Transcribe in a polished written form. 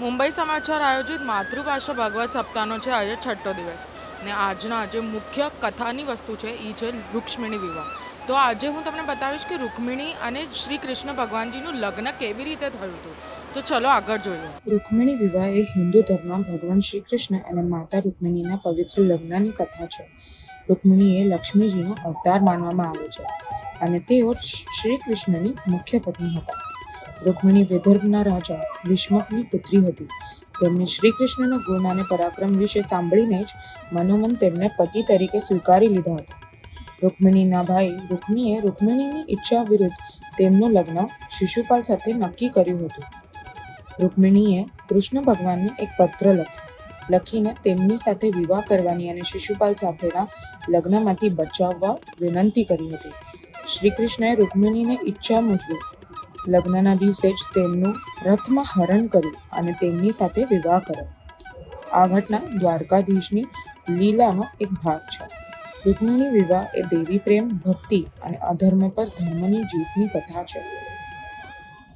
મુંબઈ સમાચાર આયોજિત માતૃભાષા ભગવત સપ્તાહનો છે આજે 6ઠ્ઠો દિવસ ને આજના જે મુખ્ય કથાની વસ્તુ છે એ છે રૂક્ષ્મિણી વિવાહ. તો આજે હું તમને બતાવીશ કે રૂક્મિણી અને શ્રી કૃષ્ણ ભગવાનજીનું લગ્ન કેવી રીતે થયું હતું. તો ચલો આગળ જોઈએ. રૂક્મિણી વિવાહ એ હિન્દુ ધર્મમાં ભગવાન શ્રી કૃષ્ણ અને માતા રૂક્મિણીના પવિત્ર લગ્નની કથા છે. રૂક્મિણી એ લક્ષ્મીજીનો અવતાર માનવામાં આવે છે અને તેઓ શ્રી કૃષ્ણની મુખ્ય પત્ની હતા. રૂક્મિણી વિદર્ભના રાજા ભીષ્મકની પુત્રી હતી. તેમણે શ્રી કૃષ્ણના ગુણ અને પરાક્રમ વિશે સાંભળીને જ મનોમન તેમને પતિ તરીકે સ્વીકારી લીધા હતા. રૂક્મિણીના ભાઈ રૂક્મીએ રૂક્મિણીની ઈચ્છા વિરુદ્ધ તેમનું લગ્ન શિશુપાલ સાથે નક્કી કર્યું હતું. રૂક્મિણીએ કૃષ્ણ ભગવાનને એક પત્ર લખીને તેમની સાથે વિવાહ કરવાની અને શિશુપાલ સાથેના લગ્નમાંથી બચાવવા વિનંતી કરી હતી. શ્રી કૃષ્ણએ રૂક્મિણીને ઈચ્છા મુજબ લગ્નના દિવસે જ તેમનું રથમાં હરણ કર્યું અને તેમની સાથે વિવાહ કર્યો. આ ઘટના દ્વારકાધીશની લીલાનો એક ભાગ છે. રૂક્મિણી વિવાહ એ દેવી પ્રેમ, ભક્તિ અને અધર્મ પર ધર્મની જીતની કથા છે.